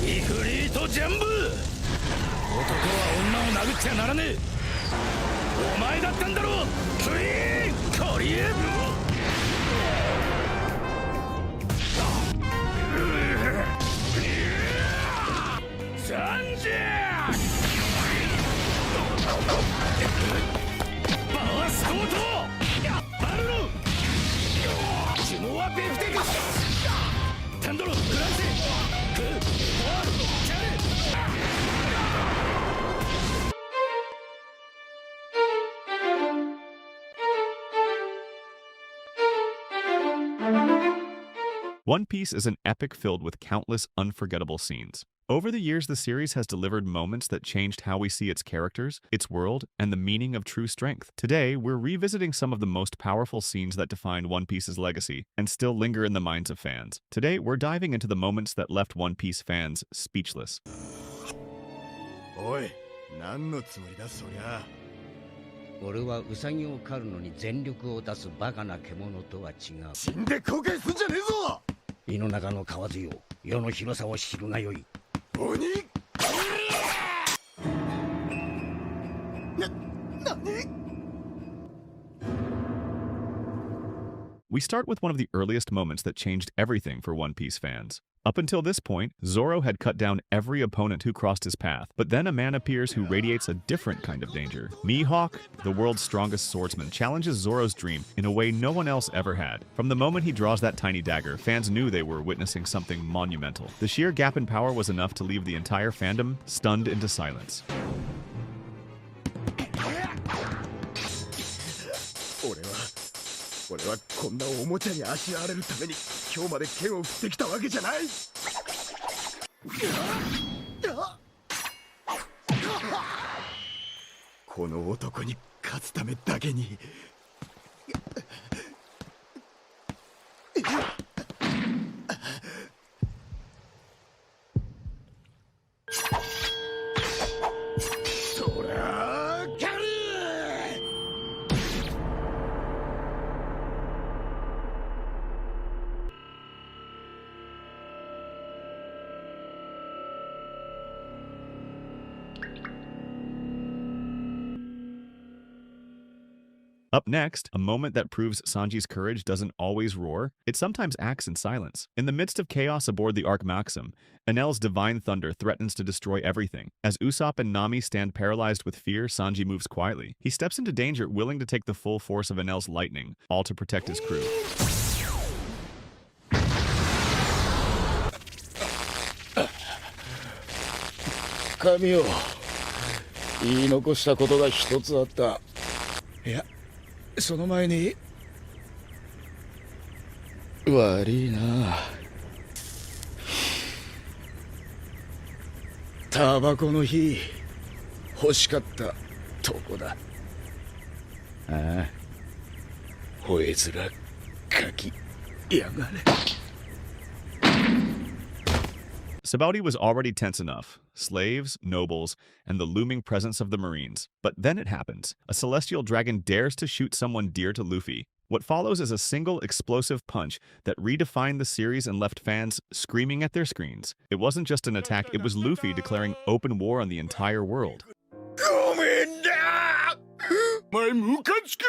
イフリートジャンブ。男は女を殴っちゃならねえ。お前だったんだろ、クイーンコリエ。サンジャーバースコートバルロジモア・ペフテクスタンドログランセク・ボアル・キャレ。One Piece is an epic filled with countless unforgettable scenes. Over the years, the series has delivered moments that changed how we see its characters, its world, and the meaning of true strength. Today, we're revisiting some of the most powerful scenes that define One Piece's legacy and still linger in the minds of fans. Today, we're diving into the moments that left One Piece fans speechless. おい、何のつもりだそりゃ。俺はウサギを狩るのに全力を出すバカな獣とは違う。死んで後悔すんじゃねえぞ。胃の中の蛙よ、世の広さを知るがよい。鬼。何？ We start with one of the earliest moments that changed everything for One Piece fans. Up until this point, Zoro had cut down every opponent who crossed his path, but then a man appears who radiates a different kind of danger. Mihawk, the world's strongest swordsman, challenges Zoro's dream in a way no one else ever had. From the moment he draws that tiny dagger, fans knew they were witnessing something monumental. The sheer gap in power was enough to leave the entire fandom stunned into silence. 俺はこんなおもちゃにあしらわれるために今日まで剣を振ってきたわけじゃない。この男に勝つためだけに。そりゃあ狩る。Up next, a moment that proves Sanji's courage doesn't always roar, it sometimes acts in silence. In the midst of chaos aboard the Ark Maxim, Enel's divine thunder threatens to destroy everything. As Usopp and Nami stand paralyzed with fear, Sanji moves quietly. He steps into danger, willing to take the full force of Enel's lightning, all to protect his crew. 神よ、言い残したことが一つあった。いや、その前に悪いな。タバコの火欲しかったとこだ。ああ、吠え面かきやがれ。Sabaody was already tense enough. Slaves, nobles, and the looming presence of the Marines. But then it happens. A celestial dragon dares to shoot someone dear to Luffy. What follows is a single explosive punch that redefined the series and left fans screaming at their screens. It wasn't just an attack, it was Luffy declaring open war on the entire world. ごめんだ。お前ムカつく。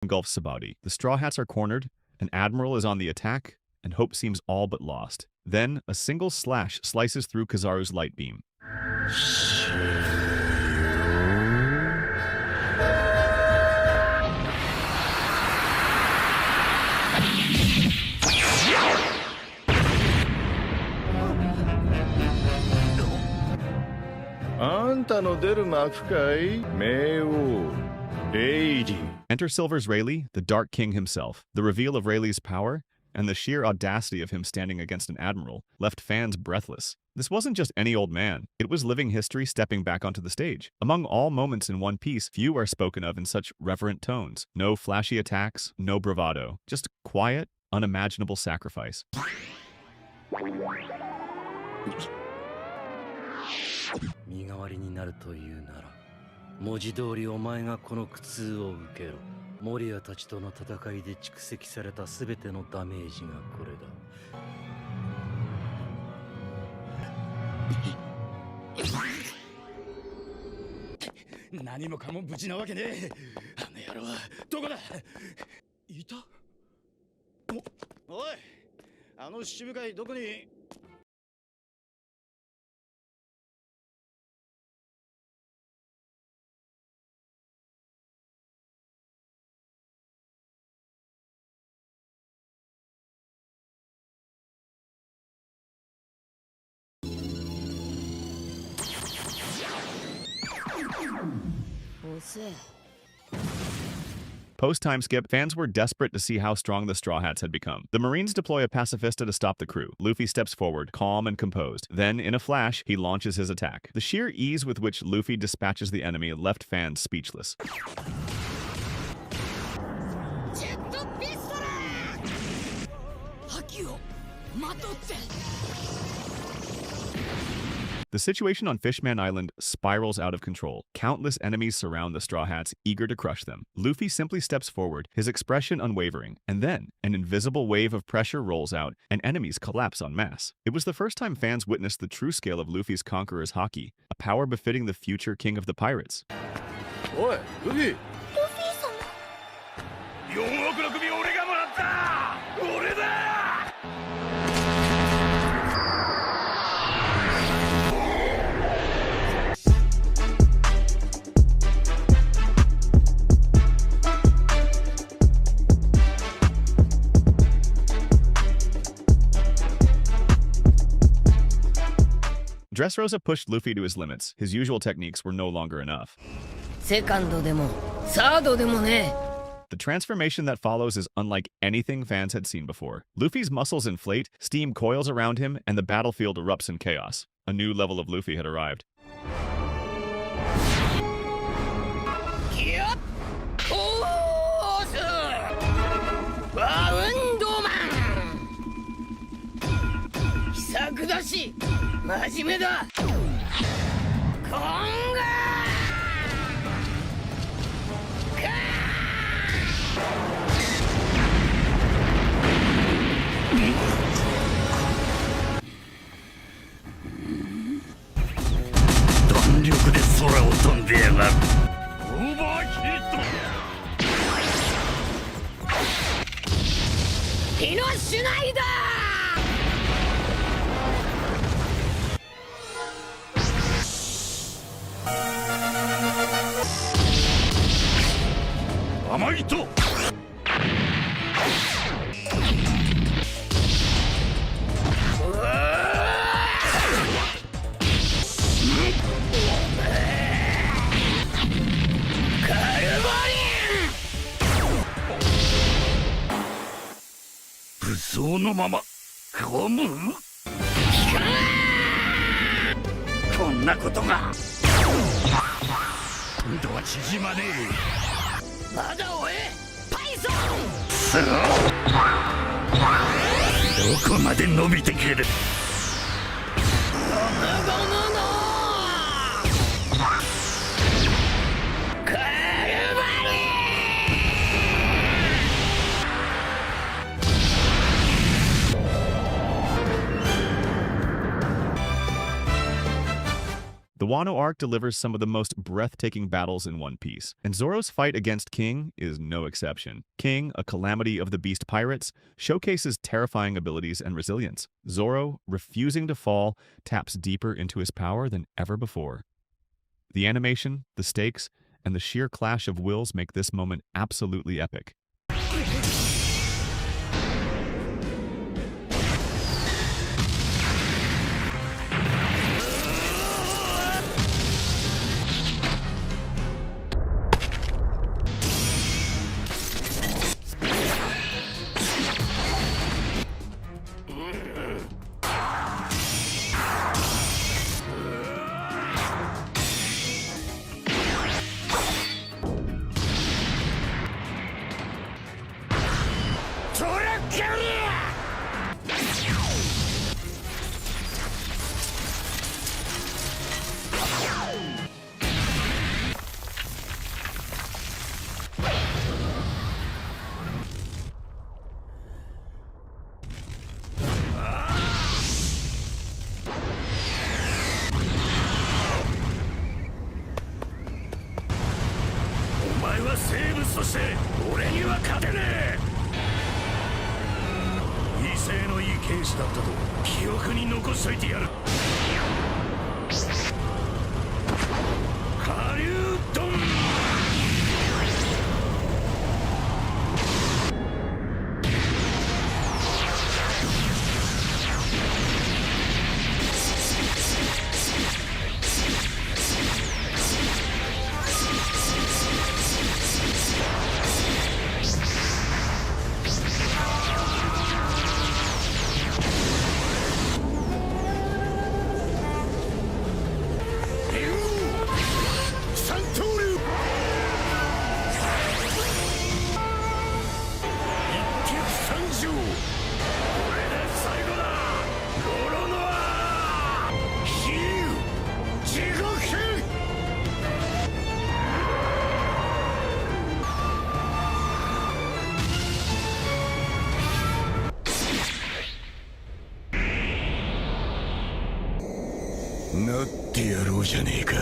Engulfs Sabaody. The Straw Hats are cornered, an admiral is on the attack, and hope seems all but lost. Then, a single slash slices through Kizaru's light beam. Enter Silver's Rayleigh, the Dark King himself. The reveal of Rayleigh's power, and the sheer audacity of him standing against an admiral left fans breathless. This wasn't just any old man. It was living history stepping back onto the stage. Among all moments in One Piece, few are spoken of in such reverent tones. No flashy attacks, no bravado. Just quiet, unimaginable sacrifice. 身代わりになるというなら文字通りお前がこの苦痛を受けろ。モリアたちとの戦いで蓄積された全てのダメージがこれだ。何もかも無事なわけねえ。あの野郎はどこだ。いた。おい、あの七部会どこに。Post-time skip, fans were desperate to see how strong the Straw Hats had become. The Marines deploy a pacifista to stop the crew. Luffy steps forward, calm and composed. Then, in a flash, he launches his attack. The sheer ease with which Luffy dispatches the enemy left fans speechless. The situation on Fishman Island spirals out of control. Countless enemies surround the Straw Hats, eager to crush them. Luffy simply steps forward, his expression unwavering, and then an invisible wave of pressure rolls out, and enemies collapse en masse. It was the first time fans witnessed the true scale of Luffy's conqueror's haki, a power befitting the future king of the pirates. Oi, Luffy! 4億の首俺がもらった。俺だ。Dressrosa pushed Luffy to his limits. His usual techniques were no longer enough. セカンドでもサードでもね。 The transformation that follows is unlike anything fans had seen before. Luffy's muscles inflate, steam coils around him, and the battlefield erupts in chaos. A new level of Luffy had arrived. The Wano arc delivers some of the most breathtaking battles in One Piece, and Zoro's fight against King is no exception. King, a calamity of the Beast Pirates, showcases terrifying abilities and resilience. Zoro, refusing to fall, taps deeper into his power than ever before. The animation, the stakes, and the sheer clash of wills make this moment absolutely epic. トラッカリお前は生物として俺には勝てねえ。威勢のいい剣士だったと記憶に残しといてやる。ハリウッドンなってやろうじゃねえか、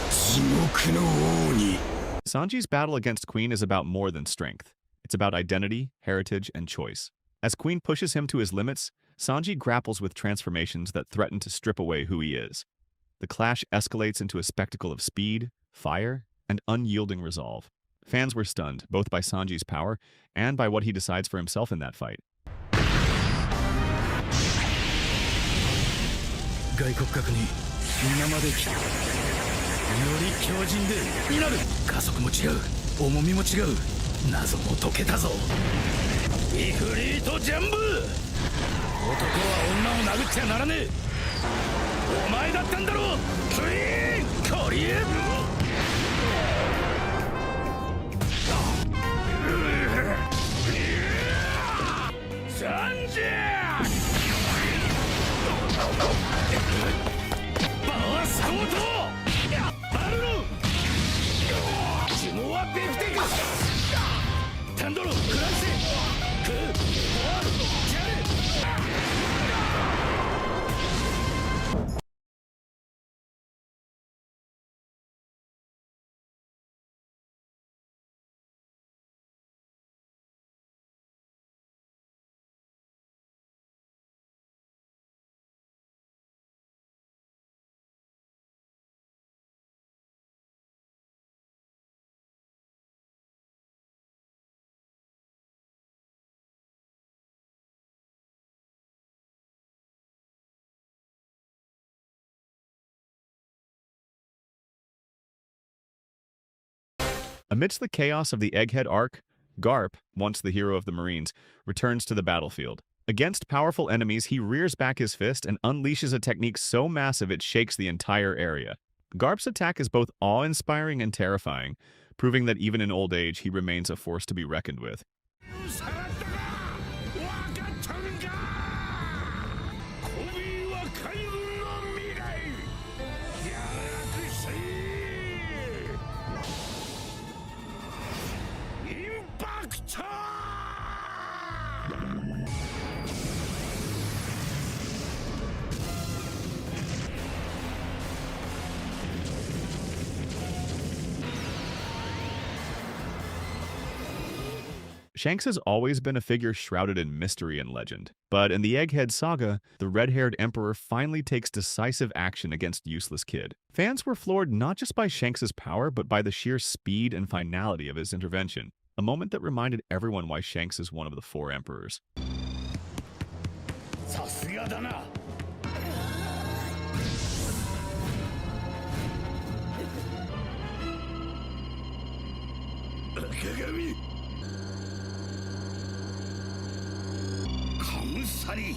地獄の王に。 Sanji's battle against Queen is about more than strength. It's about identity, heritage, and choice. As Queen pushes him to his limits, Sanji grapples with transformations that threaten to strip away who he is. The clash escalates into a spectacle of speed, fire, and unyielding resolve. Fans were stunned, both by Sanji's power and by what he decides for himself in that fight. 外国格に今まで来た。より強靭でになる。加速も違う、重みも違う。謎も解けたぞ。イフリートジャンブ。男は女を殴っちゃならねえ。お前だったんだろう、クイーンコリエ。サンジバースコートやっぱるのジモアベフテクタンドロクランセクボアジャレ。Amidst the chaos of the Egghead arc, Garp, once the hero of the Marines, returns to the battlefield. Against powerful enemies, he rears back his fist and unleashes a technique so massive it shakes the entire area. Garp's attack is both awe-inspiring and terrifying, proving that even in old age, he remains a force to be reckoned with. 'Shanks has always been a figure shrouded in mystery and legend. But in the Egghead saga, the red-haired emperor finally takes decisive action against Useless Kid. Fans were floored not just by Shanks' power, but by the sheer speed and finality of his intervention. A moment that reminded everyone why Shanks is one of the four emperors. さすがだな。赤髪。カムサリ。